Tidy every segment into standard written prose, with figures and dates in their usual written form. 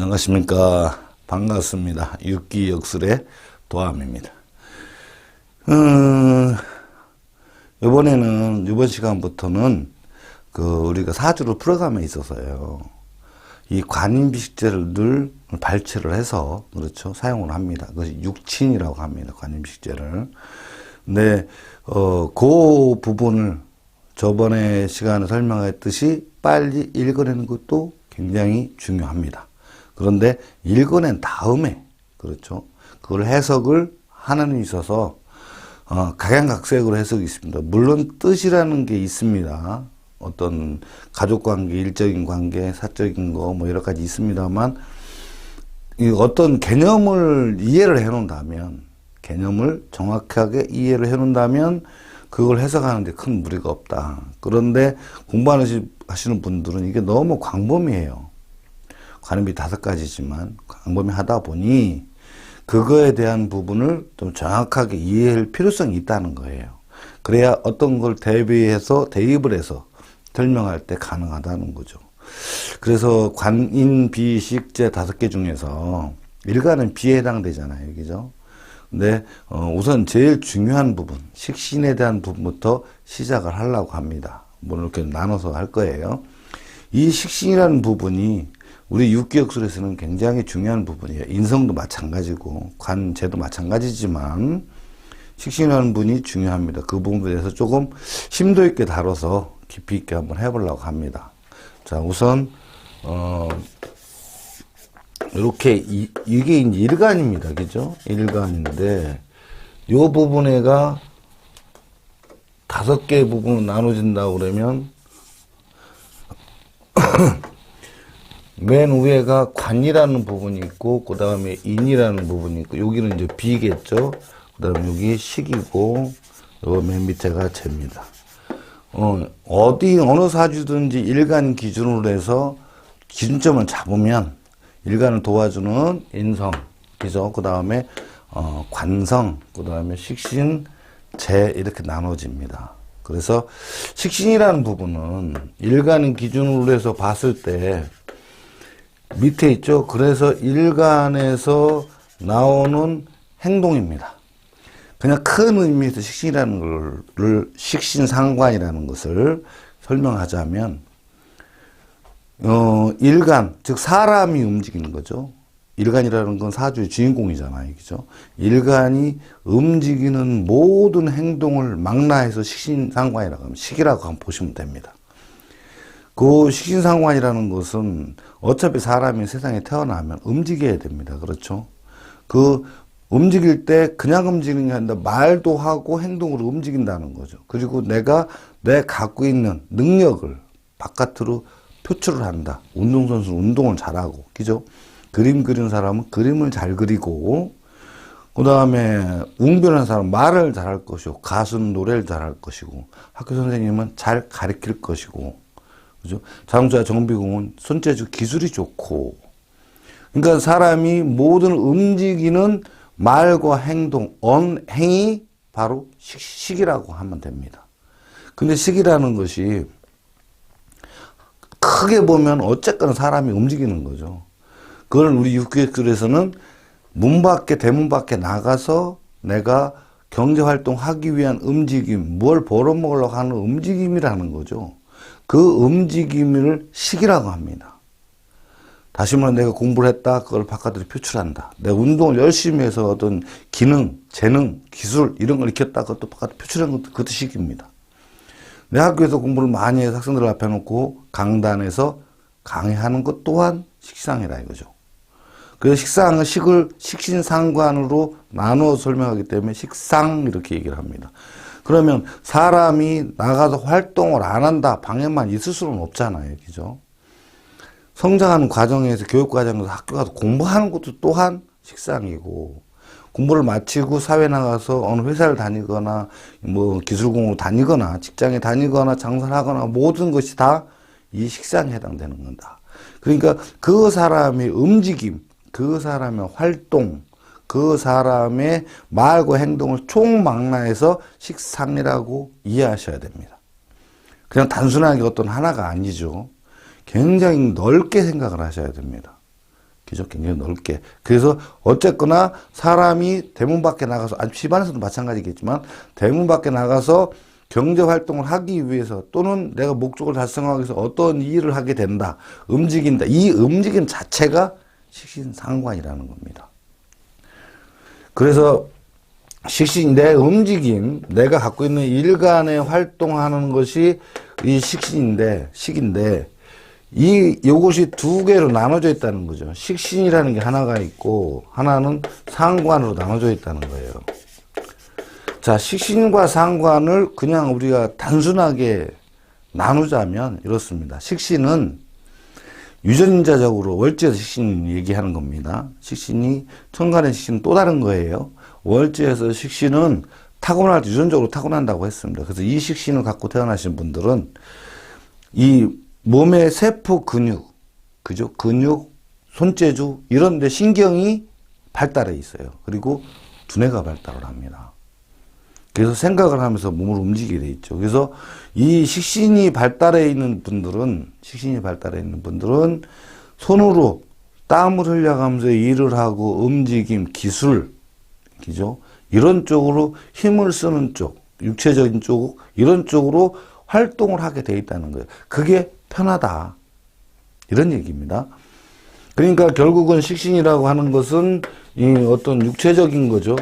안녕하십니까. 반갑습니다. 육기역술의 도함입니다. 이번 시간부터는 우리가 사주를 풀어감에 있어서요. 이 관인비식제를 늘 발췌를 해서, 그렇죠. 사용을 합니다. 그것이 육친이라고 합니다. 관인비식제를. 근데, 그 부분을 저번에 시간에 설명했듯이 빨리 읽어내는 것도 굉장히 중요합니다. 그런데 읽어낸 다음에, 그렇죠. 그걸 해석을 하는 데 있어서, 각양각색으로 해석이 있습니다. 물론 뜻이라는 게 있습니다. 어떤 가족관계, 일적인 관계, 사적인 거, 여러 가지 있습니다만, 어떤 개념을 이해를 해 놓는다면, 개념을 정확하게 이해를 해 놓는다면, 그걸 해석하는데 큰 무리가 없다. 그런데 공부하시는 분들은 이게 너무 광범위해요. 관음비 5가지지만 광범위하다 보니 그거에 대한 부분을 좀 정확하게 이해할 필요성이 있다는 거예요. 그래야 어떤 걸 대입을 해서 설명할 때 가능하다는 거죠. 그래서 관인비식제 5개 중에서 일간은 비에 해당되잖아요. 그죠? 근데 우선 제일 중요한 부분, 식신에 대한 부분부터 시작을 하려고 합니다. 물론 이렇게 나눠서 할 거예요. 이 식신이라는 부분이 우리 육기역술에서는 굉장히 중요한 부분이에요. 인성도 마찬가지고 관제도 마찬가지지만 식신이라는 부분이 중요합니다. 그 부분에 대해서 조금 심도 있게 다뤄서 깊이 있게 한번 해보려고 합니다. 자, 우선 이렇게 이게 이제 일간입니다. 그죠? 일간인데 요 부분에가 5개의 부분으로 나눠진다고 그러면 맨 위에가 관이라는 부분이 있고, 그 다음에 인이라는 부분이 있고, 여기는 이제 비겠죠? 그 다음에 여기 식이고, 요 맨 밑에가 재입니다. 어느 사주든지 일간 기준으로 해서 기준점을 잡으면, 일간을 도와주는 인성, 그죠? 그 다음에, 관성, 그 다음에 식신, 재, 이렇게 나눠집니다. 그래서 식신이라는 부분은 일간 기준으로 해서 봤을 때, 밑에 있죠. 그래서 일간에서 나오는 행동입니다. 그냥 큰 의미에서 식신이라는 걸, 식신상관이라는 것을 설명하자면, 일간, 즉 사람이 움직이는 거죠. 일간이라는 건 사주의 주인공이잖아요. 그죠? 일간이 움직이는 모든 행동을 망라해서 식신상관이라고 하면, 식이라고 한번 보시면 됩니다. 그 식신상관이라는 것은 어차피 사람이 세상에 태어나면 움직여야 됩니다. 그렇죠? 그 움직일 때 그냥 움직이는 게 아니라 말도 하고 행동으로 움직인다는 거죠. 그리고 내 갖고 있는 능력을 바깥으로 표출을 한다. 운동선수는 운동을 잘하고, 그죠? 그림 그리는 사람은 그림을 잘 그리고, 그 다음에 웅변한 사람은 말을 잘할 것이고, 가수는 노래를 잘할 것이고, 학교 선생님은 잘 가르칠 것이고, 그죠? 자동차 정비공은 손재주 기술이 좋고, 그러니까 사람이 모든 움직이는 말과 행동, 행이 바로 식이라고 하면 됩니다. 근데 식이라는 것이 크게 보면 어쨌거나 사람이 움직이는 거죠. 그걸 우리 육기역술에서는 대문 밖에 나가서 내가 경제활동 하기 위한 움직임, 뭘 벌어먹으려고 하는 움직임이라는 거죠. 그 움직임을 식이라고 합니다. 다시 말해 내가 공부를 했다. 그걸 바깥으로 표출한다. 내가 운동을 열심히 해서 어떤 기능, 재능, 기술 이런 걸 익혔다. 그것도 바깥으로 표출하는 것도 그것도 식입니다. 내 학교에서 공부를 많이 해서 학생들 앞에 놓고 강단에서 강의하는 것 또한 식상이라 이거죠. 그래서 식상은 식신상관으로 나누어 설명하기 때문에 식상 이렇게 얘기를 합니다. 그러면 사람이 나가서 활동을 안 한다, 방에만 있을 수는 없잖아요. 그죠? 성장하는 과정에서, 교육 과정에서 학교 가서 공부하는 것도 또한 식상이고, 공부를 마치고 사회 나가서 어느 회사를 다니거나, 기술공으로 다니거나, 직장에 다니거나, 장사를 하거나, 모든 것이 다 이 식상에 해당되는 건다. 그러니까 그 사람의 움직임, 그 사람의 활동, 그 사람의 말과 행동을 총망라해서 식상이라고 이해하셔야 됩니다. 그냥 단순하게 어떤 하나가 아니죠. 굉장히 넓게 생각을 하셔야 됩니다. 그죠? 굉장히 넓게. 그래서 어쨌거나 사람이 대문 밖에 나가서, 아니, 집안에서도 마찬가지겠지만, 대문 밖에 나가서 경제 활동을 하기 위해서 또는 내가 목적을 달성하기 위해서 어떤 일을 하게 된다. 움직인다. 이 움직임 자체가 식신상관이라는 겁니다. 그래서 식신, 내 움직임, 내가 갖고 있는 일간의 활동하는 것이 이 식인데, 요것이 두 개로 나눠져 있다는 거죠. 식신이라는 게 하나가 있고, 하나는 상관으로 나눠져 있다는 거예요. 자, 식신과 상관을 그냥 우리가 단순하게 나누자면 이렇습니다. 식신은 유전자적으로 월지에서 식신 얘기하는 겁니다. 식신이, 천간의 식신은 또 다른 거예요. 월지에서 식신은 타고날 때 유전적으로 타고난다고 했습니다. 그래서 이 식신을 갖고 태어나신 분들은 이 몸의 세포 근육, 그죠? 근육, 손재주, 이런 데 신경이 발달해 있어요. 그리고 두뇌가 발달을 합니다. 그래서 생각을 하면서 몸을 움직이게 돼 있죠. 그래서 이 식신이 발달해 있는 분들은, 손으로 땀을 흘려가면서 일을 하고 움직임, 기술, 그죠? 이런 쪽으로 힘을 쓰는 쪽, 육체적인 쪽, 이런 쪽으로 활동을 하게 돼 있다는 거예요. 그게 편하다. 이런 얘기입니다. 그러니까 결국은 식신이라고 하는 것은 이 어떤 육체적인 거죠.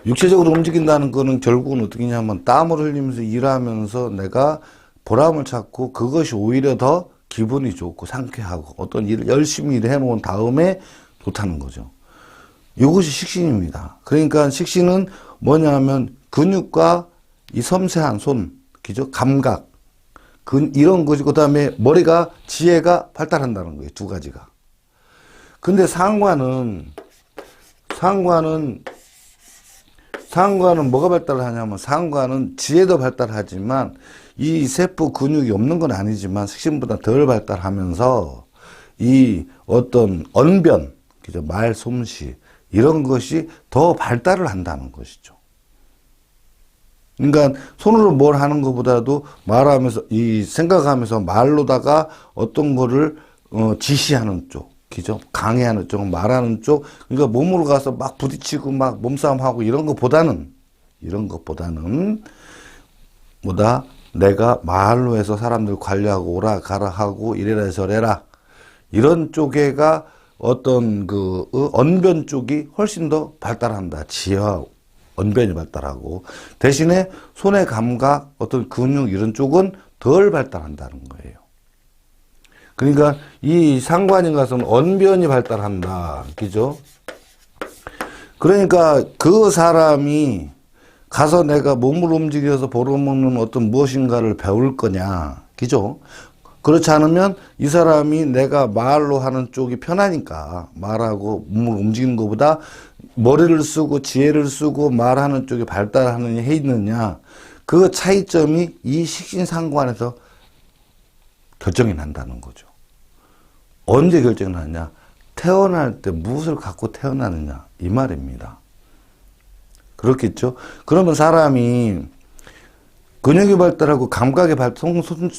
육체적으로 움직인다는 거는 결국은 어떻게 하냐면 땀을 흘리면서 일하면서 내가 보람을 찾고 그것이 오히려 더 기분이 좋고 상쾌하고 어떤 일을 열심히 해놓은 다음에 좋다는 거죠. 이것이 식신입니다. 그러니까 식신은 뭐냐면 근육과 이 섬세한 손, 그죠? 감각, 이런 것이고, 그 다음에 머리가, 지혜가 발달한다는 거예요. 두 가지가. 근데 상관은 뭐가 발달을 하냐면, 상관은 지혜도 발달하지만, 이 세포 근육이 없는 건 아니지만, 식신보다 덜 발달하면서, 이 어떤 언변, 그죠? 말 솜씨, 이런 것이 더 발달을 한다는 것이죠. 그러니까 손으로 뭘 하는 것보다도 말하면서 생각하면서 말로다가 어떤 거를 지시하는 쪽, 그죠? 강해하는 쪽, 말하는 쪽. 그러니까 몸으로 가서 막 부딪히고 막 몸싸움하고 이런 것보다는 뭐다 내가 말로 해서 사람들 관리하고 오라 가라 하고 이래라 저래라 이런 쪽에가 어떤 언변 쪽이 훨씬 더 발달한다. 지혜와 언변이 발달하고 대신에 손의 감각, 어떤 근육 이런 쪽은 덜 발달한다는 거예요. 그러니까 이 상관인 것은 언변이 발달한다. 그죠? 그러니까 그 사람이 가서 내가 몸을 움직여서 벌어먹는 어떤 무엇인가를 배울 거냐. 그죠? 그렇지 않으면 이 사람이 내가 말로 하는 쪽이 편하니까 말하고 몸을 움직이는 것보다 머리를 쓰고 지혜를 쓰고 말하는 쪽이 발달하느냐 해 있느냐 그 차이점이 이 식신상관에서 결정이 난다는 거죠. 언제 결정이 나느냐? 태어날 때 무엇을 갖고 태어나느냐 이 말입니다. 그렇겠죠? 그러면 사람이 근육이 발달하고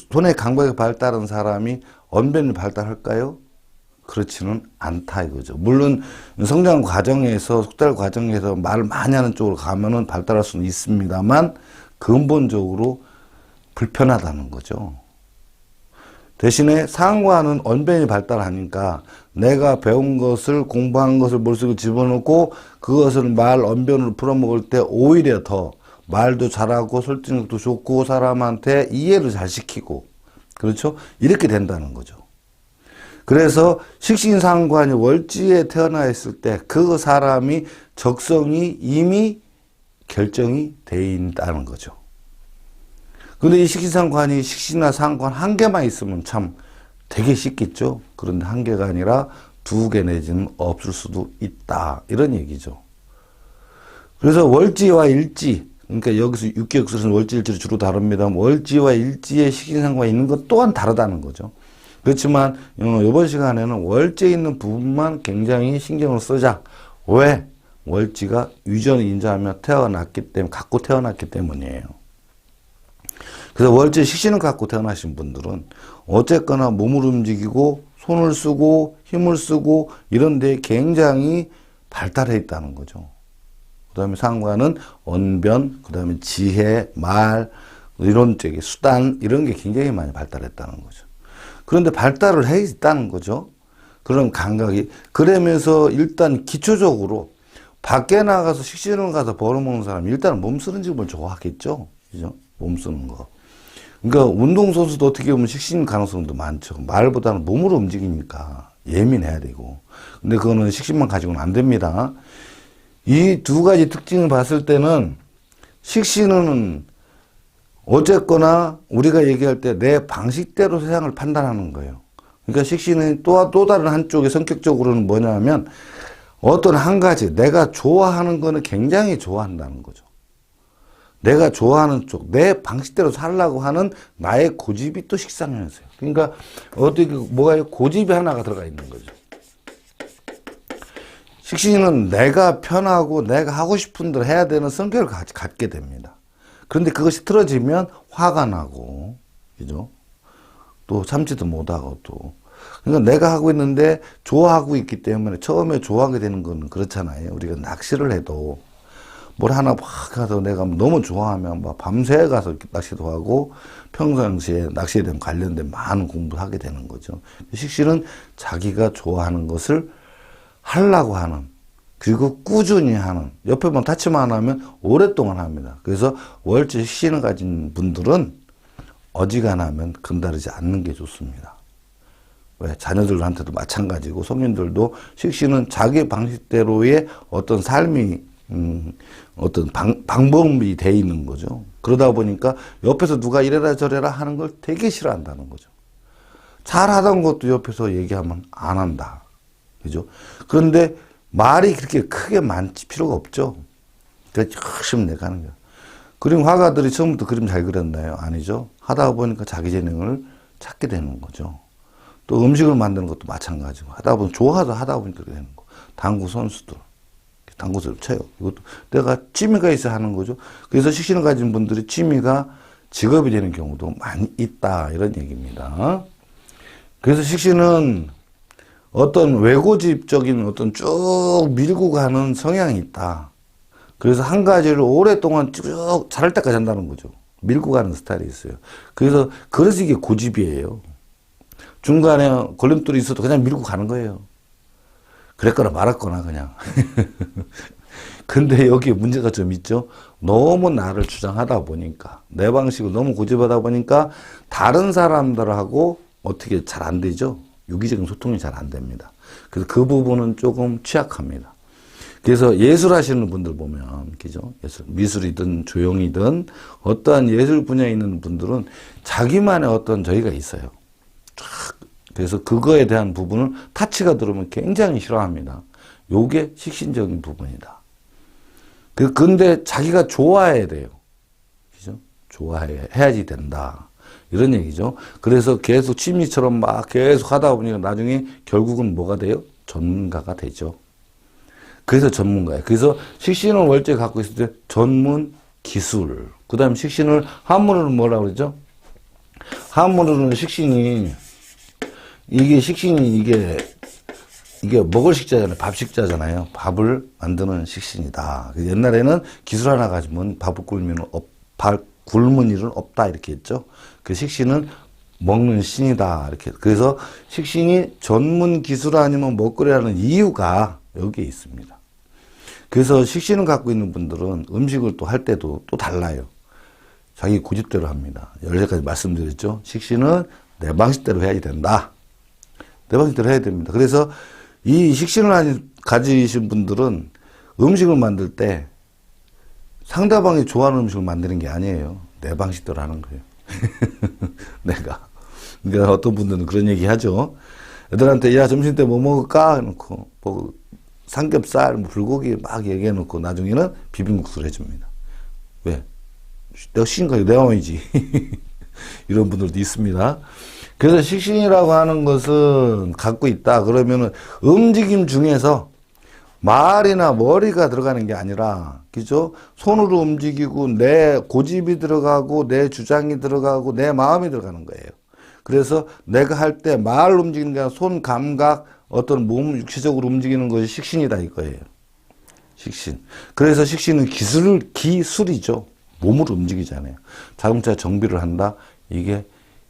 손의 감각이 발달한 사람이 언변이 발달할까요? 그렇지는 않다 이거죠. 물론 성장 과정에서 속달 과정에서 말을 많이 하는 쪽으로 가면은 발달할 수는 있습니다만 근본적으로 불편하다는 거죠. 대신에 상관은 언변이 발달하니까 내가 배운 것을 공부한 것을 머릿속에 집어넣고 그것을 말 언변으로 풀어먹을 때 오히려 더 말도 잘하고 설득력도 좋고 사람한테 이해를 잘 시키고 그렇죠? 이렇게 된다는 거죠. 그래서 식신상관이 월지에 태어나 있을 때 그 사람이 적성이 이미 결정이 돼 있다는 거죠. 근데 이 식신상관이 식신이나 상관 한 개만 있으면 참 되게 쉽겠죠. 그런데 한 개가 아니라 두 개 내지는 없을 수도 있다. 이런 얘기죠. 그래서 월지와 일지, 그러니까 여기서 육계역설에서는 월지, 일지를 주로 다룹니다. 월지와 일지의 식신상관이 있는 것 또한 다르다는 거죠. 그렇지만 이번 시간에는 월지에 있는 부분만 굉장히 신경을 쓰자. 왜? 월지가 유전을 인자하며 태어났기 때문에, 갖고 태어났기 때문이에요. 그래서 월지 식신을 갖고 태어나신 분들은 어쨌거나 몸을 움직이고 손을 쓰고 힘을 쓰고 이런 데 굉장히 발달해 있다는 거죠. 그 다음에 상관은 언변, 그 다음에 지혜, 말, 이런 쪽에 수단, 이런 게 굉장히 많이 발달했다는 거죠. 그런데 발달을 해 있다는 거죠. 그런 감각이. 그러면서 일단 기초적으로 밖에 나가서 식신을 가서 벌어먹는 사람이 일단 몸 쓰는 집을 좋아하겠죠. 그죠? 몸 쓰는 거. 그러니까 운동선수도 어떻게 보면 식신 가능성도 많죠. 말보다는 몸으로 움직이니까 예민해야 되고. 근데 그거는 식신만 가지고는 안 됩니다. 이 두 가지 특징을 봤을 때는 식신은 어쨌거나 우리가 얘기할 때 내 방식대로 세상을 판단하는 거예요. 그러니까 식신은 또 다른 한쪽의 성격적으로는 뭐냐면 어떤 한 가지 내가 좋아하는 거는 굉장히 좋아한다는 거죠. 내가 좋아하는 쪽, 내 방식대로 살려고 하는 나의 고집이 또 식상해서요. 그러니까 어떻게 뭐가 고집이 하나가 들어가 있는 거죠. 식신은 내가 편하고 내가 하고 싶은 대로 해야 되는 성격을 갖게 됩니다. 그런데 그것이 틀어지면 화가 나고, 그죠? 또 참지도 못하고 또. 그러니까 내가 하고 있는데 좋아하고 있기 때문에 처음에 좋아하게 되는 건 그렇잖아요. 우리가 낚시를 해도 뭘 하나 막 가서 내가 너무 좋아하면 막 밤새 가서 낚시도 하고 평상시에 낚시에 대한 관련된 많은 공부를 하게 되는 거죠. 식신은 자기가 좋아하는 것을 하려고 하는, 그리고 꾸준히 하는, 옆에만 타치만 안 하면 오랫동안 합니다. 그래서 월지 식신을 가진 분들은 어지간하면 근다르지 않는 게 좋습니다. 왜? 자녀들한테도 마찬가지고 성인들도 식신은 자기 방식대로의 어떤 삶이 어떤 방법이 돼 있는 거죠. 그러다 보니까 옆에서 누가 이래라 저래라 하는 걸 되게 싫어한다는 거죠. 잘하던 것도 옆에서 얘기하면 안 한다. 그죠? 그런데 말이 그렇게 크게 많지 필요가 없죠. 그래서 열심히 내가 하는 거야. 그림 화가들이 처음부터 그림 잘 그렸나요? 아니죠. 하다 보니까 자기 재능을 찾게 되는 거죠. 또 음식을 만드는 것도 마찬가지고 하다 보면 좋아서 하다 보니까 그렇게 되는 거. 당구 선수들, 당구를 쳐요. 이것도 내가 취미가 있어 하는 거죠. 그래서 식신을 가진 분들이 취미가 직업이 되는 경우도 많이 있다 이런 얘기입니다. 그래서 식신은 어떤 외고집적인 어떤 쭉 밀고 가는 성향이 있다. 그래서 한 가지를 오랫동안 쭉 자랄 때까지 한다는 거죠. 밀고 가는 스타일이 있어요. 그래서 이게 고집이에요. 중간에 걸림돌이 있어도 그냥 밀고 가는 거예요. 그랬거나 말았거나 그냥. 근데 여기에 문제가 좀 있죠. 너무 나를 주장하다 보니까, 내 방식을 너무 고집하다 보니까 다른 사람들하고 어떻게 잘 안 되죠. 유기적인 소통이 잘 안 됩니다. 그래서 그 부분은 조금 취약합니다. 그래서 예술 하시는 분들 보면, 그죠? 미술이든 조형이든 어떠한 예술 분야에 있는 분들은 자기만의 어떤 저희가 있어요. 그래서 그거에 대한 부분을 타치가 들어오면 굉장히 싫어합니다. 요게 식신적인 부분이다. 근데 자기가 좋아해야 돼요. 그죠? 좋아해야지 된다. 이런 얘기죠. 그래서 계속 취미처럼 막 계속 하다 보니까 나중에 결국은 뭐가 돼요? 전문가가 되죠. 그래서 전문가예요. 그래서 식신을 월제 갖고 있을 때 전문 기술. 그 다음에 식신을 한문으로는 뭐라고 그러죠? 한문으로는 식신이 이게 먹을 식자잖아요. 밥 식자잖아요. 밥을 만드는 식신이다. 옛날에는 기술 하나 가지면 밥을 굶은 일은 없다 이렇게 했죠. 그 식신은 먹는 신이다 이렇게. 그래서 식신이 전문 기술 아니면 먹거리라는 이유가 여기에 있습니다. 그래서 식신을 갖고 있는 분들은 음식을 또 할 때도 또 달라요. 자기 고집대로 합니다. 10가지 말씀드렸죠. 식신은 내 방식대로 해야 된다. 내 방식대로 해야 됩니다. 그래서 이 식신을 가지신 분들은 음식을 만들 때 상대방이 좋아하는 음식을 만드는 게 아니에요. 내 방식대로 하는 거예요. 내가. 그러니까 어떤 분들은 그런 얘기 하죠. 애들한테, 야, 점심때 뭐 먹을까? 해놓고, 뭐, 삼겹살, 뭐 불고기 막 얘기해놓고 나중에는 비빔국수를 해줍니다. 왜? 내가 시킨 거야. 내 마음이지. 이런 분들도 있습니다. 그래서 식신이라고 하는 것은 갖고 있다. 그러면은 움직임 중에서 말이나 머리가 들어가는 게 아니라, 그죠? 손으로 움직이고 내 고집이 들어가고 내 주장이 들어가고 내 마음이 들어가는 거예요. 그래서 내가 할 때 말로 움직이는 게 아니라 손 감각, 어떤 몸 육체적으로 움직이는 것이 식신이다 이거예요. 식신. 그래서 식신은 기술이죠. 몸으로 움직이잖아요. 자동차 정비를 한다? 이게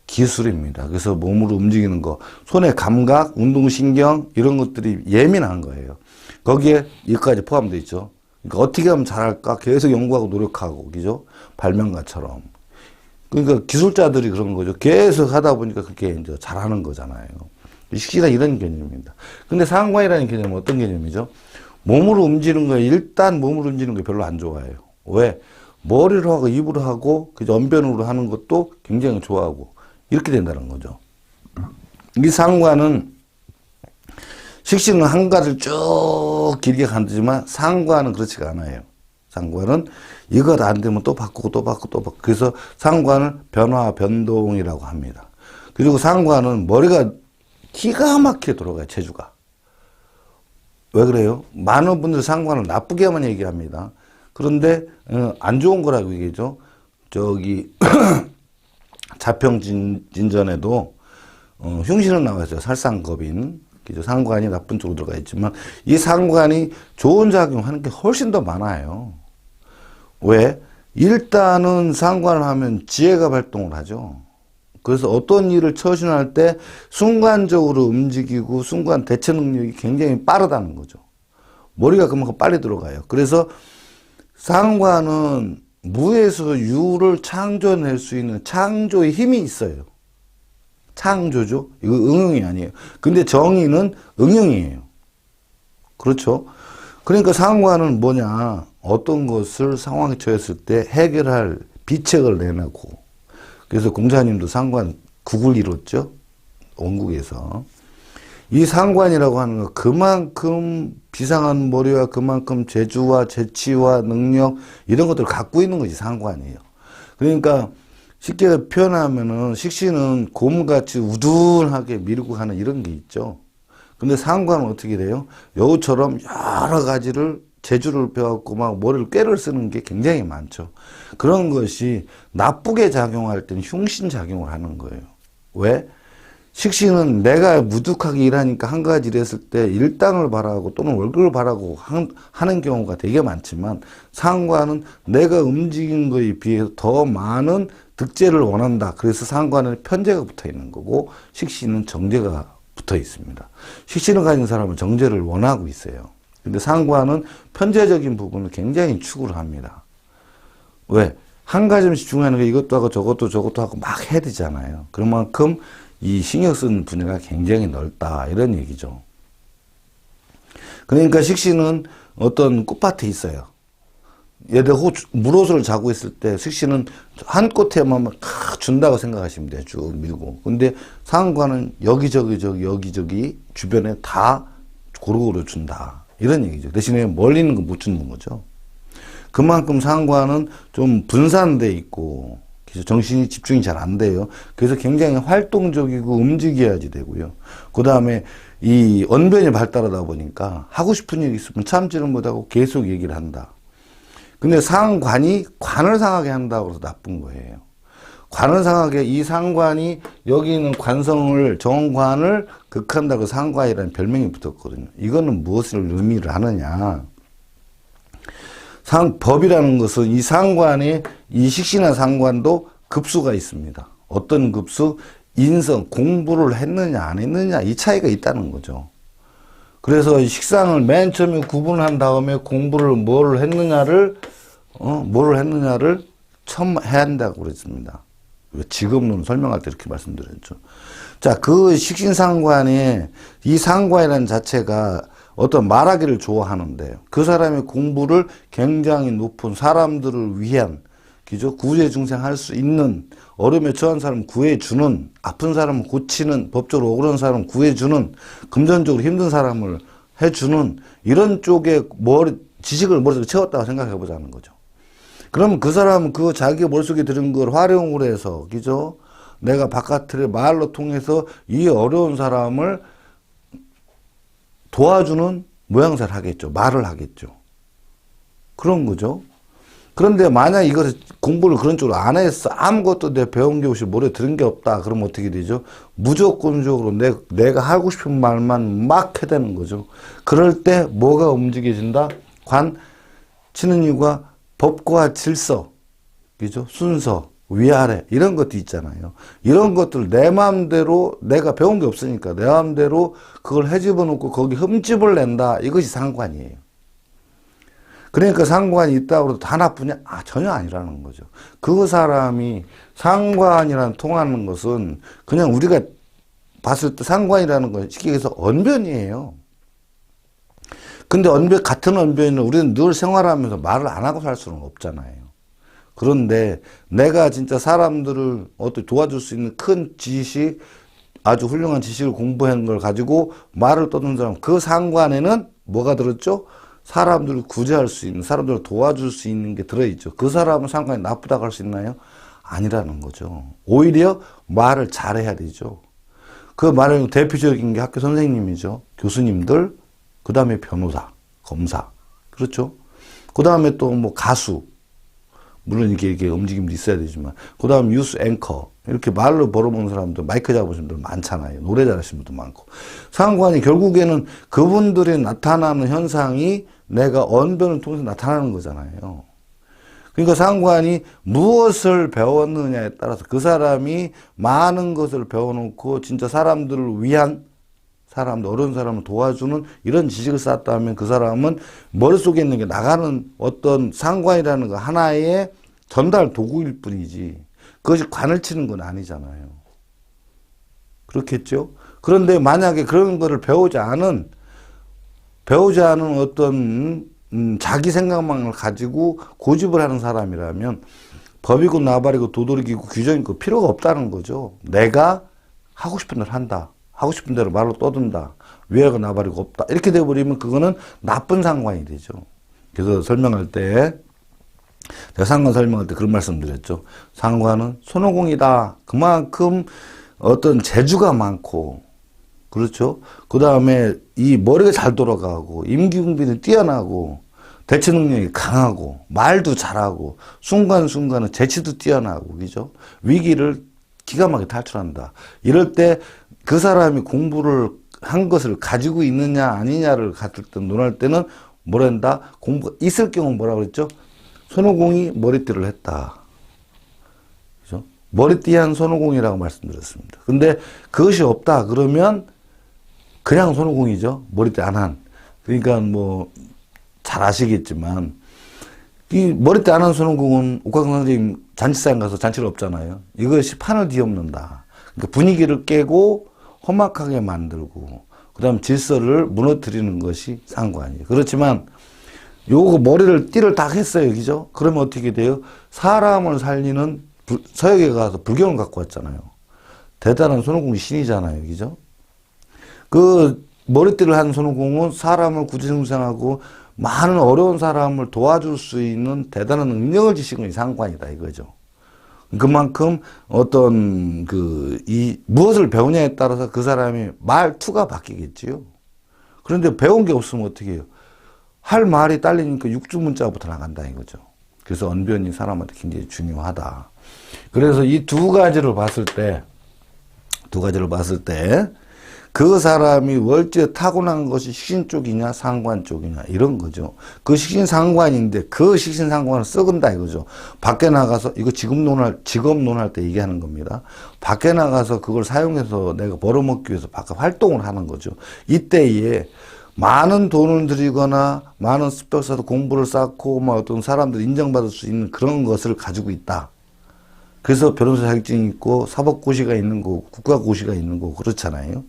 기술입니다. 그래서 몸으로 움직이는 거, 손의 감각, 운동신경 이런 것들이 예민한 거예요. 거기에 이것까지 포함되어 있죠. 그러니까 어떻게 하면 잘할까 계속 연구하고 노력하고, 그죠? 발명가처럼. 그러니까 기술자들이 그런 거죠. 계속 하다 보니까 그게 이제 잘하는 거잖아요. 식신이란 이런 개념입니다. 근데 상관이라는 개념은 어떤 개념이죠? 몸으로 움직이는 거에 일단 몸으로 움직이는 게 별로 안 좋아해요. 왜? 머리로 하고 입으로 하고 그죠? 언변으로 하는 것도 굉장히 좋아하고 이렇게 된다는 거죠. 이 상관은 식신은 한 가지를 쭉 길게 간다지만 상관은 그렇지가 않아요. 상관은 이것 안 되면 또 바꾸고 또 바꾸고 또 바꾸고. 그래서 상관을 변화, 변동이라고 합니다. 그리고 상관은 머리가 기가 막히게 돌아가요, 체주가. 왜 그래요? 많은 분들 상관을 나쁘게만 얘기합니다. 그런데 안 좋은 거라고 얘기죠. 저기 자평진전에도 흉신은 나와있어요. 살상겁인. 그죠? 상관이 나쁜 쪽으로 들어가 있지만 이 상관이 좋은 작용하는 게 훨씬 더 많아요. 왜? 일단은 상관을 하면 지혜가 발동을 하죠. 그래서 어떤 일을 처신할 때 순간적으로 움직이고 순간 대처 능력이 굉장히 빠르다는 거죠. 머리가 그만큼 빨리 들어가요. 그래서 상관은 무에서 유를 창조해낼 수 있는 창조의 힘이 있어요. 창조죠. 이거 응용이 아니에요. 근데 정의는 응용이에요. 그렇죠. 그러니까 상관은 뭐냐. 어떤 것을 상황에 처했을 때 해결할 비책을 내놓고. 그래서 공자님도 상관 국을 이뤘죠. 원국에서. 이 상관이라고 하는 건 그만큼 비상한 머리와 그만큼 재주와 재치와 능력 이런 것들을 갖고 있는 것이 상관이에요. 그러니까 쉽게 표현하면은 식신은 곰같이 우둔하게 밀고 가는 이런 게 있죠. 근데 상관은 어떻게 돼요? 여우처럼 여러 가지를 재주를 배웠고 막 머리를 꾀를 쓰는 게 굉장히 많죠. 그런 것이 나쁘게 작용할 때는 흉신 작용을 하는 거예요. 왜? 식신은 내가 무뚝하게 일하니까 한 가지 일했을 때 일당을 바라고 또는 월급을 바라고 하는 경우가 되게 많지만 상관은 내가 움직인 거에 비해서 더 많은 득재를 원한다. 그래서 상관은 편재가 붙어 있는 거고 식신은 정재가 붙어 있습니다. 식신을 가진 사람은 정재를 원하고 있어요. 근데 상관은 편재적인 부분을 굉장히 추구를 합니다. 왜? 한 가지만 집중하는 게 이것도 하고 저것도 하고 막 해야 되잖아요. 그만큼 이 신경 쓰는 분야가 굉장히 넓다 이런 얘기죠. 그러니까 식신은 어떤 꽃밭에 있어요. 예를 들어 물옷을 자고 있을 때 식신은 한 꽃에만 준다고 생각하시면 돼요. 쭉 밀고. 근데 상관은 여기저기 주변에 다 고루고루 준다. 이런 얘기죠. 대신에 멀리 있는 건 못 주는 거죠. 그만큼 상관은 좀 분산돼 있고 정신이 집중이 잘 안 돼요. 그래서 굉장히 활동적이고 움직여야지 되고요. 그 다음에 이 언변이 발달하다 보니까 하고 싶은 얘기 있으면 참지를 못하고 계속 얘기를 한다. 근데 상관이 관을 상하게 한다고 해서 나쁜 거예요. 관을 상하게 이 상관이 여기 있는 관성을 정관을 극한다고 상관이라는 별명이 붙었거든요. 이거는 무엇을 의미를 하느냐. 법이라는 것은 이 상관이 이 식신한 상관도 급수가 있습니다. 어떤 급수? 인성, 공부를 했느냐 안 했느냐 이 차이가 있다는 거죠. 그래서 식상을 맨 처음에 구분한 다음에 공부를 뭐를 했느냐를 처음 해야 한다고 그랬습니다. 지금은 설명할 때 이렇게 말씀드렸죠. 자, 그 식신상관에 이 상관이라는 자체가 어떤 말하기를 좋아하는데 그 사람의 공부를 굉장히 높은 사람들을 위한 그죠? 구제중생할 수 있는 어려움에 처한 사람 구해주는 아픈 사람 고치는 법적으로 억울한 사람 구해주는 금전적으로 힘든 사람을 해주는 이런 쪽에 지식을 머릿속에 채웠다고 생각해 보자는 거죠. 그러면 그 사람은 그 자기 머릿속에 들은 걸 활용을 해서 그죠? 내가 바깥을 말로 통해서 이 어려운 사람을 도와주는 모양새를 하겠죠. 말을 하겠죠. 그런 거죠. 그런데 만약 이걸 공부를 그런 쪽으로 안 했어. 아무것도 내 배운 게 없이 머리에 들은 게 없다. 그러면 어떻게 되죠? 무조건적으로 내가 하고 싶은 말만 막 해대는 거죠. 그럴 때 뭐가 움직여진다? 치는 이유가 법과 질서, 그죠? 순서, 위아래, 이런 것도 있잖아요. 이런 것들 내 마음대로 내가 배운 게 없으니까 내 마음대로 그걸 헤집어 놓고 거기 흠집을 낸다. 이것이 상관이에요. 그러니까 상관이 있다고 해도 다 나쁘냐? 전혀 아니라는 거죠. 그 사람이 상관이란 통하는 것은 그냥 우리가 봤을 때 상관이라는 건 쉽게 얘기해서 언변이에요. 근데 같은 언변은 우리는 늘 생활하면서 말을 안 하고 살 수는 없잖아요. 그런데 내가 진짜 사람들을 어떻게 도와줄 수 있는 큰 지식, 아주 훌륭한 지식을 공부한 걸 가지고 말을 떠드는 사람, 그 상관에는 뭐가 들었죠? 사람들을 구제할 수 있는, 사람들을 도와줄 수 있는 게 들어있죠. 그 사람은 상관이 나쁘다고 할 수 있나요? 아니라는 거죠. 오히려 말을 잘해야 되죠. 그 말의 대표적인 게 학교 선생님이죠. 교수님들, 그 다음에 변호사, 검사. 그렇죠? 그 다음에 또 뭐 가수. 물론 이렇게 움직임도 있어야 되지만. 그 다음 뉴스 앵커. 이렇게 말로 벌어먹는 사람들, 마이크 잡으신 분들 많잖아요. 노래 잘하시는 분도 많고. 상관이 결국에는 그분들이 나타나는 현상이 내가 언변을 통해서 나타나는 거잖아요. 그러니까 상관이 무엇을 배웠느냐에 따라서 그 사람이 많은 것을 배워놓고 진짜 사람들을 위한 어려운 사람을 도와주는 이런 지식을 쌓았다면 그 사람은 머릿속에 있는 게 나가는 어떤 상관이라는 거 하나의 전달 도구일 뿐이지 그것이 관을 치는 건 아니잖아요. 그렇겠죠? 그런데 만약에 그런 거를 배우지 않은 어떤 자기 생각만을 가지고 고집을 하는 사람이라면 법이고 나발이고 도덕이고 규정이고 필요가 없다는 거죠. 내가 하고 싶은 대로 한다. 하고 싶은 대로 말로 떠든다. 위아래가 나발이고 없다. 이렇게 돼버리면 그거는 나쁜 상관이 되죠. 그래서 설명할 때 제가 상관 설명할 때 그런 말씀 드렸죠. 상관은 손오공이다. 그만큼 어떤 재주가 많고 그렇죠. 그 다음에 이 머리가 잘 돌아가고 임기응변이 뛰어나고 대처 능력이 강하고 말도 잘하고 순간순간은 재치도 뛰어나고 그죠. 위기를 기가 막히게 탈출한다. 이럴 때 그 사람이 공부를 한 것을 가지고 있느냐 아니냐를 갖을 때 논할 때는 뭐란다. 공부가 있을 경우 뭐라고 그랬죠. 손오공이 머리띠를 했다. 그죠? 머리띠한 손오공이라고 말씀드렸습니다. 근데 그것이 없다 그러면 그냥 손오공이죠. 머리띠 안 한. 그러니까 뭐 잘 아시겠지만 이 머리띠 안 한 손오공은 옥황 선생님 잔치상 가서 잔치를 없잖아요. 이것이 판을 뒤엎는다. 그러니까 분위기를 깨고 험악하게 만들고 그다음 질서를 무너뜨리는 것이 상관이에요. 그렇지만 요거 머리를 띠를 딱 했어요. 그죠? 그러면 어떻게 돼요? 사람을 살리는 서역에 가서 불경을 갖고 왔잖아요. 대단한 손오공이 신이잖아요. 그죠? 그 머리띠를 한 손오공은 사람을 구제중생하고 많은 어려운 사람을 도와줄 수 있는 대단한 능력을 지신 건 상관이다 이거죠. 그만큼 어떤 무엇을 배우냐에 따라서 그 사람이 말투가 바뀌겠지요. 그런데 배운 게 없으면 어떻게 해요? 할 말이 딸리니까 육주문자부터 나간다 이거죠. 그래서 언변이 사람한테 굉장히 중요하다. 그래서 이 두 가지를 봤을 때 그 사람이 월지에 타고난 것이 식신 쪽이냐 상관 쪽이냐 이런 거죠. 그 식신 상관인데 그 식신 상관을 썩은다 이거죠. 밖에 나가서 이거 직업 논할 때 얘기하는 겁니다. 밖에 나가서 그걸 사용해서 내가 벌어먹기 위해서 바깥 활동을 하는 거죠. 이때에 많은 돈을 들이거나 많은 습격사도 공부를 쌓고 뭐 어떤 사람들 인정받을 수 있는 그런 것을 가지고 있다. 그래서 변호사 자격증이 있고 사법고시가 있는 거고 국가고시가 있는 거고 그렇잖아요.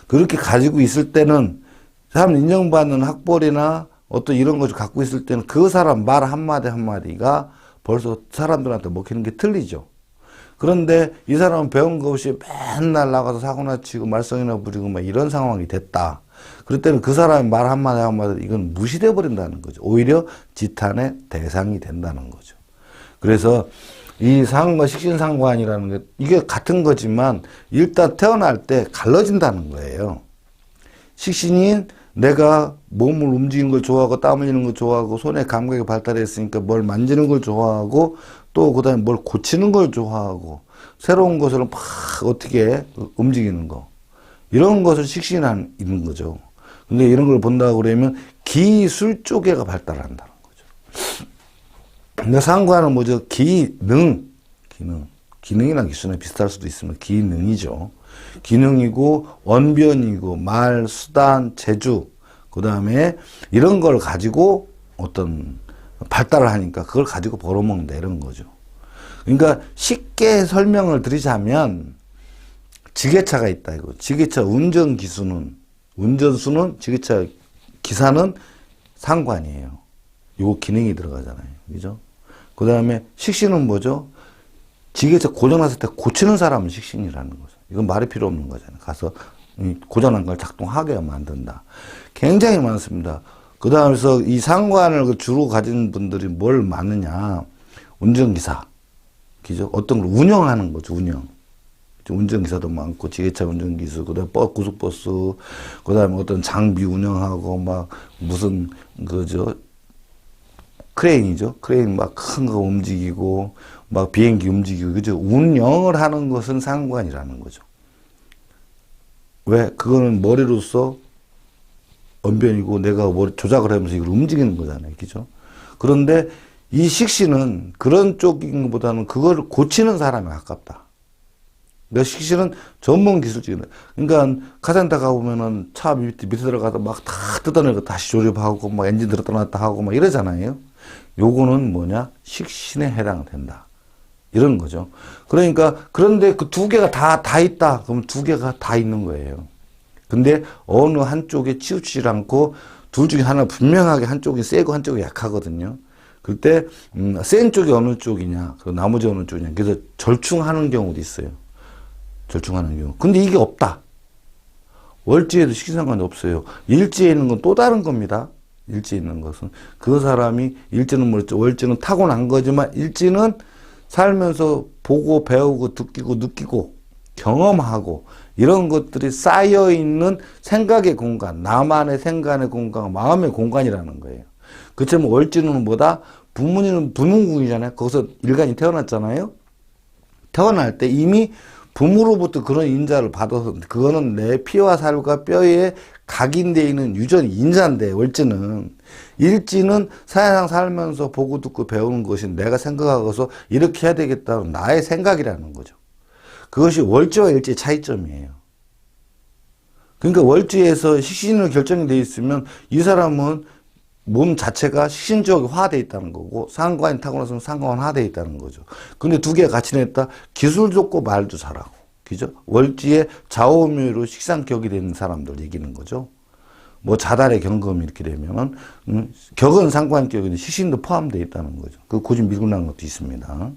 그렇게 가지고 있을 때는 사람 인정받는 학벌이나 어떤 이런 것을 갖고 있을 때는 그 사람 말 한마디 한마디가 벌써 사람들한테 먹히는 게 틀리죠. 그런데 이 사람은 배운 거 없이 맨날 나가서 사고나 치고 말썽이나 부리고 막 이런 상황이 됐다. 그럴 때는 그 사람의 말 한마디 한마디 이건 무시돼 버린다는 거죠. 오히려 지탄의 대상이 된다는 거죠. 그래서 이 상과 식신상관이라는 게 이게 같은 거지만 일단 태어날 때 갈라진다는 거예요. 식신인 내가 몸을 움직이는 걸 좋아하고 땀 흘리는 걸 좋아하고 손의 감각이 발달했으니까 뭘 만지는 걸 좋아하고 또 그다음에 뭘 고치는 걸 좋아하고 새로운 것을 막 어떻게 움직이는 거 이런 것을 식신이 있는 거죠. 근데 이런 걸 본다고 그러면 기술 쪽에가 발달한다는 거죠. 근데 상관은 뭐죠? 기능이나 기술은 비슷할 수도 있으면 기능이죠. 기능이고 원변이고 말, 수단, 재주 그 다음에 이런 걸 가지고 어떤 발달을 하니까 그걸 가지고 벌어먹는다 이런 거죠. 그러니까 쉽게 설명을 드리자면 지게차가 있다 이거. 지게차 운전수는 지게차 기사는 상관이에요. 요 기능이 들어가잖아요. 그죠? 그 다음에 식신은 뭐죠? 지게차 고장났을 때 고치는 사람은 식신이라는 거죠. 이건 말이 필요 없는 거잖아요. 가서 고장난 걸 작동하게 만든다. 굉장히 많습니다. 그 다음에서 이 상관을 주로 가진 분들이 뭘 많느냐. 운전기사. 그죠? 어떤 걸 운영하는 거죠, 운영. 운전기사도 많고, 지게차 운전기수, 그 다음에 고속버스, 그 다음에 어떤 장비 운영하고, 막, 무슨, 크레인이죠. 크레인 막 큰 거 움직이고, 막 비행기 움직이고, 그죠? 운영을 하는 것은 상관이라는 거죠. 왜? 그거는 머리로서 언변이고, 내가 머리 조작을 하면서 이걸 움직이는 거잖아요. 그죠? 그런데 이 식신은 그런 쪽인 것보다는 그거를 고치는 사람이 가깝다. 그러니까 식신은 전문 기술적이다. 그러니까 카센터 가보면은 차 밑에 들어가서 막 다 뜯어내고 다시 조립하고 막 엔진 들었다 놨다 하고 막 이러잖아요. 요거는 뭐냐? 식신에 해당된다. 이런 거죠. 그러니까 그런데 그 두 개가 다 있다. 그럼 두 개가 다 있는 거예요. 근데 어느 한쪽에 치우치지 않고 둘 중에 하나 분명하게 한쪽이 세고 한쪽이 약하거든요. 그때 센 쪽이 어느 쪽이냐, 그리고 나머지 어느 쪽이냐. 그래서 절충하는 경우도 있어요. 절충하는 경우. 근데 이게 없다. 월지에도 식신상관이 없어요. 일지에 있는 건 또 다른 겁니다. 일지에 있는 것은 그 사람이 일지는 뭐랬죠? 월지는 타고난 거지만 일지는 살면서 보고 배우고 듣기고 느끼고 경험하고 이런 것들이 쌓여있는 생각의 공간, 나만의 생각의 공간, 마음의 공간이라는 거예요. 그렇지만 월지는 뭐다? 부모님은 부문궁이잖아요. 거기서 일간이 태어났잖아요. 태어날 때 이미 부모로부터 그런 인자를 받아서 그거는 내 피와 살과 뼈에 각인되어 있는 유전 인자인데 월지는 일지는 사회상 살면서 보고 듣고 배우는 것이 내가 생각하고서 이렇게 해야 되겠다는 나의 생각이라는 거죠. 그것이 월지와 일지의 차이점이에요. 그러니까 월지에서 식신으로 결정이 되어 있으면 이 사람은 몸 자체가 식신적화되어 있다는 거고 상관이 타고나서 상관화되어 있다는 거죠. 근데 두 개가 같이 냈다. 기술 좋고 말도 잘하고. 그죠? 월지에 좌우묘로 식상격이 되는 사람들 얘기는 거죠. 뭐 자달의 경금이 이렇게 되면은 격은 상관격인데 식신도 포함되어 있다는 거죠. 그 고집 밀고 나는 것도 있습니다.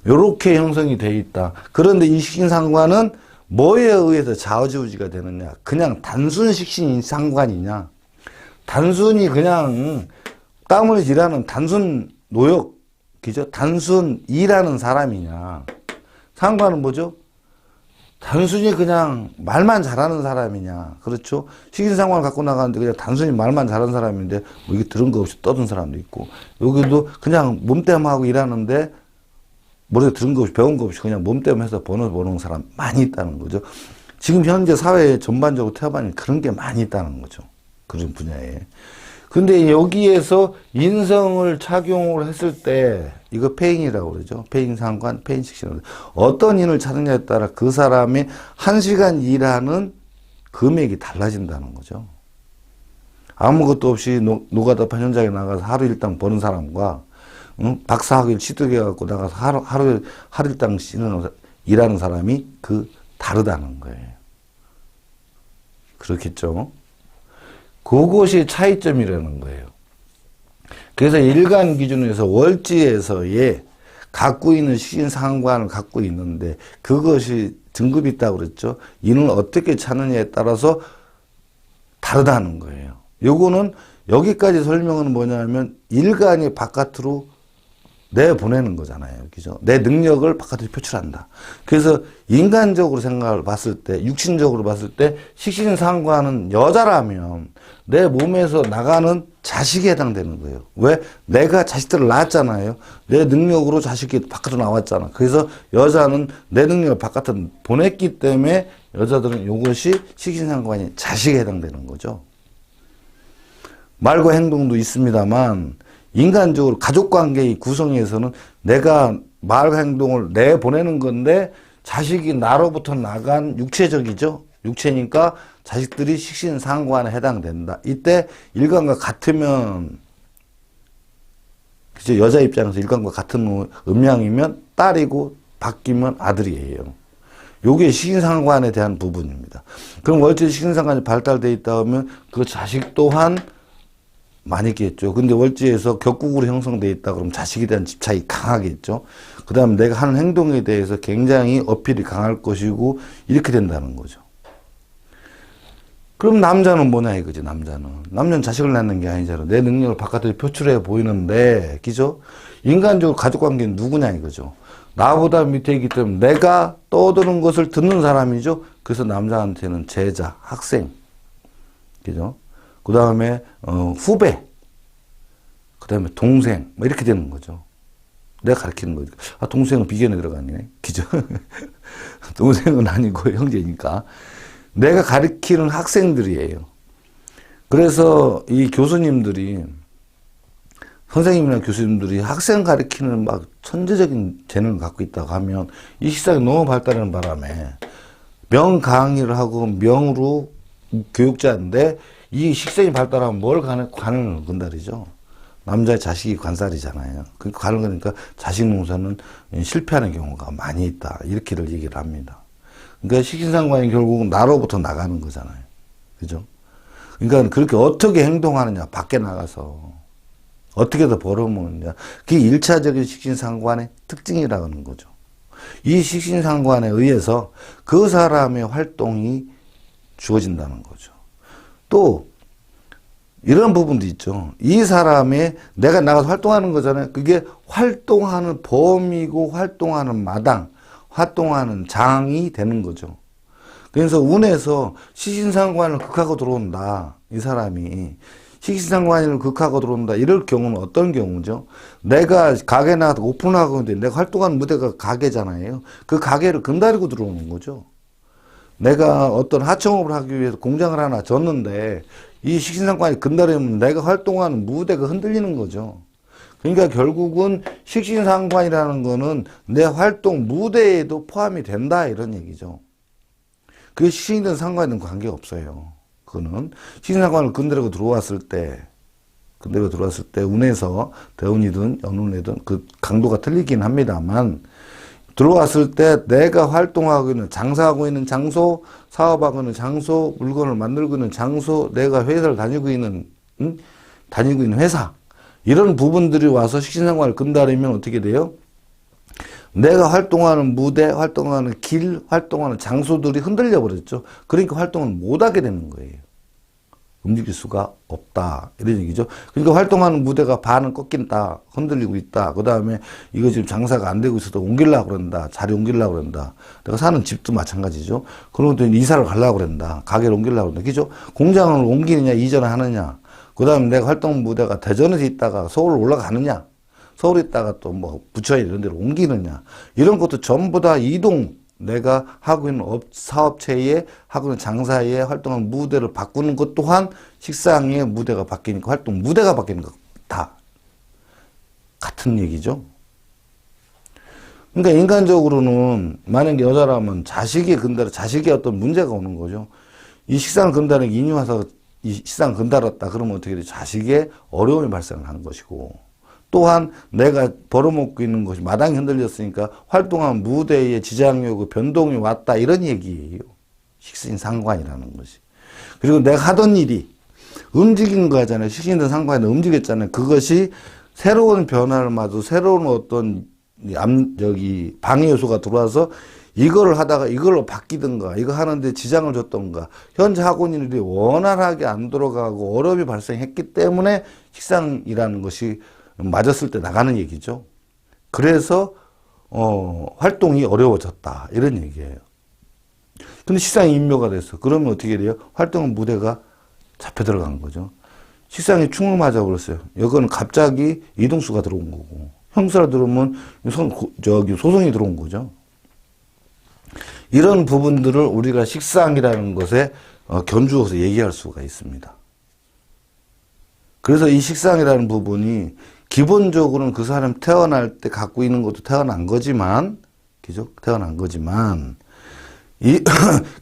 요렇게 형성이 되어 있다. 그런데 이 식신상관은 뭐에 의해서 좌우지우지가 되느냐? 그냥 단순 식신 상관이냐? 단순히 그냥 땀을 일하는 단순 노역, 그죠? 단순 일하는 사람이냐? 상관은 뭐죠? 단순히 그냥 말만 잘하는 사람이냐? 그렇죠? 식신상관을 갖고 나가는데 그냥 단순히 말만 잘하는 사람인데 뭐 이게 들은 거 없이 떠든 사람도 있고 여기도 그냥 몸땜하고 일하는데 머리에 들은 거 없이 배운 거 없이 그냥 몸땜해서 버는 사람 많이 있다는 거죠. 지금 현재 사회에 전반적으로 태어나니 그런 게 많이 있다는 거죠. 그런 분야에. 근데 여기에서 인성을 착용을 했을 때, 이거 페인이라고 그러죠. 페인상관, 페인식신. 어떤 인을 찾느냐에 따라 그 사람이 1시간 일하는 금액이 달라진다는 거죠. 아무것도 없이 노가다 현장에 나가서 하루 일당 버는 사람과, 박사학위를 취득해갖고 나가서 하루 일당 일하는 사람이 다르다는 거예요. 그렇겠죠. 그것이 차이점이라는 거예요. 그래서 일간 기준에서 월지에서의 갖고 있는 식신상관을 갖고 있는데 그것이 등급이 있다고 그랬죠. 이는 어떻게 찾느냐에 따라서 다르다는 거예요. 요거는 여기까지 설명은 뭐냐면 일간이 바깥으로 내보내는 거잖아요. 그죠? 내 능력을 바깥으로 표출한다. 그래서 인간적으로 생각을 봤을 때, 육신적으로 봤을 때, 식신상관은 여자라면 내 몸에서 나가는 자식에 해당되는 거예요. 왜? 내가 자식들을 낳았잖아요. 내 능력으로 자식이 바깥으로 나왔잖아. 그래서 여자는 내 능력을 바깥으로 보냈기 때문에 여자들은 이것이 식신상관이 자식에 해당되는 거죠. 말과 행동도 있습니다만, 인간적으로 가족관계의 구성에서는 내가 말과 행동을 내보내는 건데 자식이 나로부터 나간 육체적이죠. 육체니까 자식들이 식신상관에 해당된다. 이때 일간과 같으면 그죠? 여자 입장에서 일간과 같은 음양이면 딸이고 바뀌면 아들이에요. 요게 식신상관에 대한 부분입니다. 그럼 월지 식신상관이 발달되어 있다 하면 그 자식 또한 많이 있겠죠. 근데 월지에서 격국으로 형성되어 있다 그러면 자식에 대한 집착이 강하겠죠. 그 다음에 내가 하는 행동에 대해서 굉장히 어필이 강할 것이고 이렇게 된다는 거죠. 그럼 남자는 뭐냐 이거지. 남자는 자식을 낳는 게 아니잖아. 내 능력을 바깥으로 표출해 보이는데 그죠? 인간적으로 가족관계는 누구냐 이거죠. 나보다 밑에 있기 때문에 내가 떠드는 것을 듣는 사람이죠. 그래서 남자한테는 제자, 학생 그죠? 그 다음에 후배, 그 다음에 동생 뭐 이렇게 되는 거죠. 내가 가르치는 거죠. 아, 동생은 비견에 들어가네. 그죠? 동생은 아니고 형제니까. 내가 가르치는 학생들이에요. 그래서 이 교수님들이 선생님이나 교수님들이 학생 가르치는 막 천재적인 재능을 갖고 있다고 하면 이 시장이 너무 발달하는 바람에 명 강의를 하고 명으로 교육자인데 이 식생이 발달하면 뭘 관을 건달이죠. 남자의 자식이 관살이잖아요. 그 관을 거니까 자식 농사는 실패하는 경우가 많이 있다. 이렇게들 얘기를 합니다. 그러니까 식신상관이 결국은 나로부터 나가는 거잖아요. 그죠? 그러니까 그렇게 어떻게 행동하느냐, 밖에 나가서. 어떻게 더 벌어먹느냐. 그게 1차적인 식신상관의 특징이라는 거죠. 이 식신상관에 의해서 그 사람의 활동이 주어진다는 거죠. 또 이런 부분도 있죠. 이 사람의 내가 나가서 활동하는 거잖아요. 그게 활동하는 범위고 활동하는 마당, 활동하는 장이 되는 거죠. 그래서 운에서 식신상관을 극하고 들어온다. 이 사람이 식신상관을 극하고 들어온다. 이럴 경우는 어떤 경우죠? 내가 가게 나가서 오픈하고 있는데 내가 활동하는 무대가 가게잖아요. 그 가게를 건드리고 들어오는 거죠. 내가 어떤 하청업을 하기 위해서 공장을 하나 졌는데 이 식신상관이 건드리면 내가 활동하는 무대가 흔들리는 거죠. 그러니까 결국은 식신상관이라는 거는 내 활동 무대에도 포함이 된다 이런 얘기죠. 그게 식신이든 상관이든 관계가 없어요. 그거는 식신상관을 건드리고 들어왔을 때 운에서 대운이든 연운이든 그 강도가 틀리긴 합니다만 들어왔을 때 내가 활동하고 있는 장사하고 있는 장소, 사업하고 있는 장소, 물건을 만들고 있는 장소, 내가 회사를 다니고 있는 회사 이런 부분들이 와서 식신상관을 건드리면 어떻게 돼요? 내가 활동하는 무대, 활동하는 길, 활동하는 장소들이 흔들려 버렸죠. 그러니까 활동을 못하게 되는 거예요. 움직일 수가 없다 이런 얘기죠. 그러니까 활동하는 무대가 반은 꺾인다, 흔들리고 있다. 그 다음에 이거 지금 장사가 안 되고 있어도 옮기려고 그런다, 자리 옮기려고 그런다. 내가 사는 집도 마찬가지죠. 그러면 이사를 가려고 그런다, 가게를 옮기려고 그런다, 그죠? 공장을 옮기느냐 이전하느냐. 그 다음에 내가 활동 무대가 대전에서 있다가 서울 올라가느냐, 서울에 있다가 또 뭐 부처에 이런 데로 옮기느냐, 이런 것도 전부 다 이동. 내가 하고 있는 사업체에 하고 있는 장사에 활동하는 무대를 바꾸는 것 또한 식상의 무대가 바뀌니까 활동 무대가 바뀌는 것 다 같은 얘기죠. 그러니까 인간적으로는 만약에 여자라면 자식의 어떤 문제가 오는 거죠. 이 식상을 건다는 게 인유와서 이 식상을 건달았다 그러면 어떻게 돼? 자식의 어려움이 발생을 하는 것이고 또한 내가 벌어먹고 있는 것이 마당이 흔들렸으니까 활동한 무대에 지장이 변동이 왔다 이런 얘기예요. 식신상관이라는 것이. 그리고 내가 하던 일이 움직인 거잖아요. 식신이든 상관이든 움직였잖아요. 그것이 새로운 변화를 맞아 새로운 어떤 방해 요소가 들어와서 이거를 하다가 이걸로 바뀌든가 이거 하는데 지장을 줬던가 현재 하고 있는 일이 원활하게 안 돌아가고 어려움이 발생했기 때문에 식상이라는 것이 맞았을 때 나가는 얘기죠. 그래서 활동이 어려워졌다 이런 얘기예요. 근데 식상이 인묘가 됐어. 그러면 어떻게 돼요? 활동은 무대가 잡혀 들어간 거죠. 식상이 충을 맞아버렸어요. 이거는 갑자기 이동수가 들어온 거고, 형수가 들어오면 소송이 들어온 거죠. 이런 부분들을 우리가 식상이라는 것에 견주어서 얘기할 수가 있습니다. 그래서 이 식상이라는 부분이 기본적으로는 그 사람 태어날 때 갖고 있는 것도 태어난 거지만, 그죠? 태어난 거지만,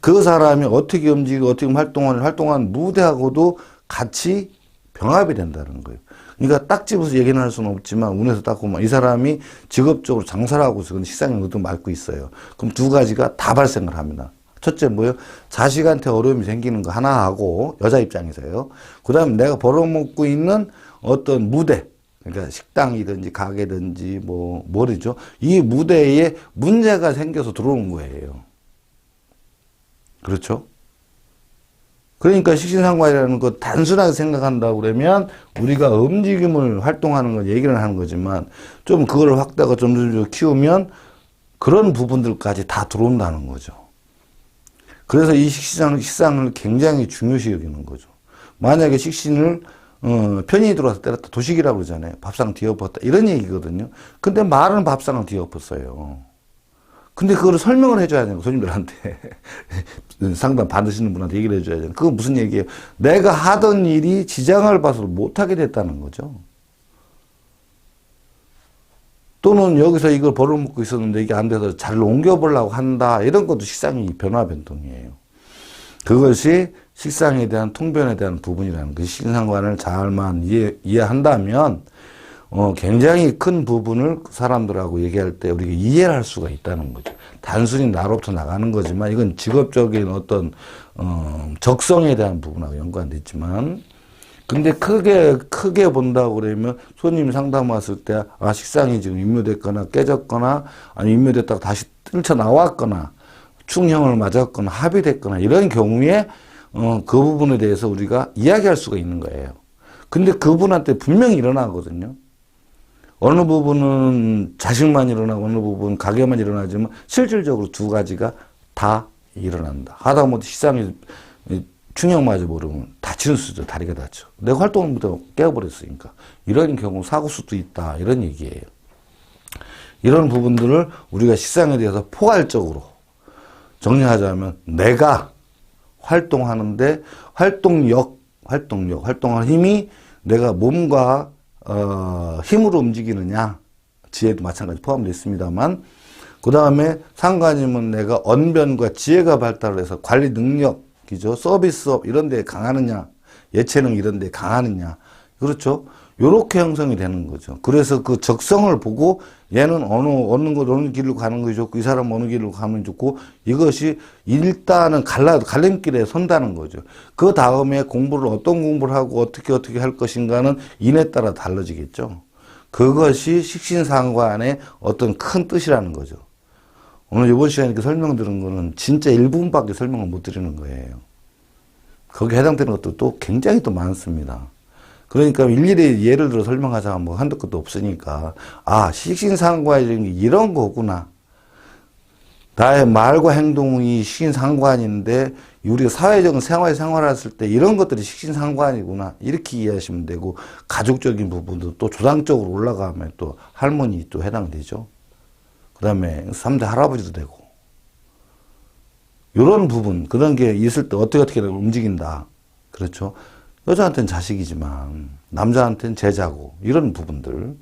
그 사람이 어떻게 움직이고 어떻게 활동하는 무대하고도 같이 병합이 된다는 거예요. 그러니까 딱 집어서 얘기는 할 수는 없지만, 운에서 딱 보면 이 사람이 직업적으로 장사를 하고 있어. 근데 식상이 모두 맡고 있어요. 그럼 두 가지가 다 발생을 합니다. 첫째 뭐예요? 자식한테 어려움이 생기는 거 하나 하고, 여자 입장에서요. 그 다음에 내가 벌어먹고 있는 어떤 무대, 그러니까 식당이든지 가게든지 뭐죠? 이 무대에 문제가 생겨서 들어오는 거예요. 그렇죠? 그러니까 식신상관이라는 거 단순하게 생각한다고 그러면 우리가 움직임을 활동하는 걸 얘기를 하는 거지만 좀 그걸 확대가 점점 키우면 그런 부분들까지 다 들어온다는 거죠. 그래서 이 식상을 굉장히 중요시 여기는 거죠. 만약에 식신을 편인이 들어와서 때렸다. 도식이라고 그러잖아요. 밥상 뒤엎었다. 이런 얘기거든요. 근데 말은 밥상을 뒤엎었어요. 근데 그거를 설명을 해줘야 되는 거, 손님들한테. 상담 받으시는 분한테 얘기를 해줘야 되는 거. 그건 무슨 얘기예요? 내가 하던 일이 지장을 봐서 못하게 됐다는 거죠. 또는 여기서 이걸 벌어먹고 있었는데 이게 안 돼서 자리를 옮겨보려고 한다. 이런 것도 식상이 변화 변동이에요. 그것이 식상에 대한 통변에 대한 부분이라는 그 식상관을 잘만 이해한다면 굉장히 큰 부분을 사람들하고 얘기할 때 우리가 이해를 할 수가 있다는 거죠. 단순히 나로부터 나가는 거지만 이건 직업적인 어떤 적성에 대한 부분하고 연관돼 있지만, 근데 크게 본다고 그러면 손님이 상담 왔을 때 식상이 지금 인묘됐거나 깨졌거나 아니 인묘됐다가 다시 떨쳐 나왔거나 충형을 맞았거나 합의됐거나 이런 경우에 그 부분에 대해서 우리가 이야기할 수가 있는 거예요. 근데 그분한테 분명히 일어나거든요. 어느 부분은 자식만 일어나고 어느 부분은 가게만 일어나지만 실질적으로 두 가지가 다 일어난다. 하다못해 식상이 충형 맞아 버리면 다치는 수죠. 다리가 다쳐. 내가 활동을 못하고 깨어버렸으니까. 이런 경우 사고 수도 있다. 이런 얘기예요. 이런 부분들을 우리가 식상에 대해서 포괄적으로 정리하자면 내가 활동하는데 활동하는 힘이 내가 몸과 힘으로 움직이느냐, 지혜도 마찬가지 포함되어 있습니다만, 그 다음에 상관이면 내가 언변과 지혜가 발달을 해서 관리 능력이죠. 서비스업 이런 데에 강하느냐, 예체능 이런 데에 강하느냐, 그렇죠? 요렇게 형성이 되는 거죠. 그래서 그 적성을 보고 얘는 어느 길로 가는 것이 좋고 이 사람 어느 길로 가면 좋고, 이것이 일단은 갈림길에 선다는 거죠. 그 다음에 어떤 공부를 하고 어떻게 할 것인가는 인에 따라 달라지겠죠. 그것이 식신상관의 어떤 큰 뜻이라는 거죠. 오늘 이번 시간에 이렇게 설명드린 거는 진짜 일부분밖에 설명을 못 드리는 거예요. 거기에 해당되는 것도 또 굉장히 또 많습니다. 그러니까 일일이 예를 들어 설명하자면 한두 끝도 없으니까, 식신상관이 이런 거구나. 나의 말과 행동이 식신상관인데 우리가 사회적인 생활했을 때 이런 것들이 식신상관이구나. 이렇게 이해하시면 되고, 가족적인 부분도 또 조상적으로 올라가면 또 할머니 또 해당되죠. 그 다음에 3대 할아버지도 되고. 이런 부분, 그런 게 있을 때 어떻게 움직인다. 그렇죠. 여자한테는 자식이지만 남자한테는 제자고, 이런 부분들,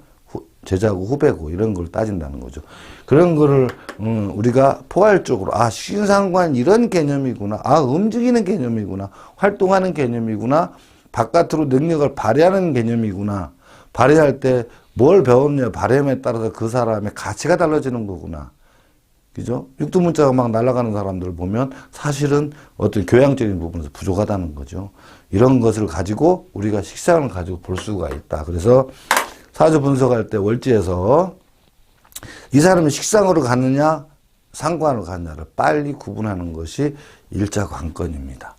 제자고 후배고 이런 걸 따진다는 거죠. 그런 거를 우리가 포괄적으로 식신상관 이런 개념이구나, 움직이는 개념이구나, 활동하는 개념이구나, 바깥으로 능력을 발휘하는 개념이구나, 발휘할 때 뭘 배웠냐 바램에 따라서 그 사람의 가치가 달라지는 거구나. 그죠? 육두문자가 막 날아가는 사람들을 보면 사실은 어떤 교양적인 부분에서 부족하다는 거죠. 이런 것을 가지고 우리가 식상을 가지고 볼 수가 있다. 그래서 사주 분석할 때 월지에서 이 사람이 식상으로 갔느냐 상관으로 갔느냐를 빨리 구분하는 것이 일자관건입니다.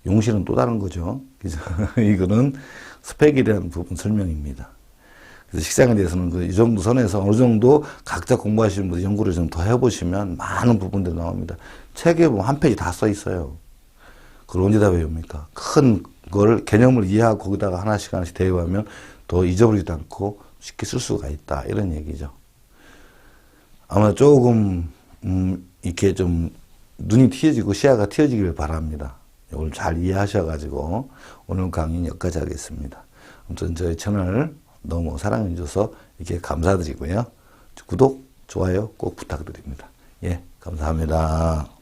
용신은 또 다른 거죠. 그죠? 이거는 스펙에 대한 부분 설명입니다. 그래서 식상에 대해서는 이 정도 선에서 어느 정도 각자 공부하시는 분들 연구를 좀 더 해보시면 많은 부분들이 나옵니다. 책에 보면 한 페이지 다 써 있어요. 그걸 언제 다 외웁니까? 큰 걸 개념을 이해하고 거기다가 하나씩 하나씩 대입하면 더 잊어버리지도 않고 쉽게 쓸 수가 있다. 이런 얘기죠. 아마 조금 이렇게 좀 눈이 트여지고 시야가 트여지기를 바랍니다. 이걸 잘 이해하셔가지고 오늘 강의는 여기까지 하겠습니다. 아무튼 저희 채널 너무 사랑해 주셔서 이렇게 감사드리고요. 구독, 좋아요 꼭 부탁드립니다. 예, 감사합니다.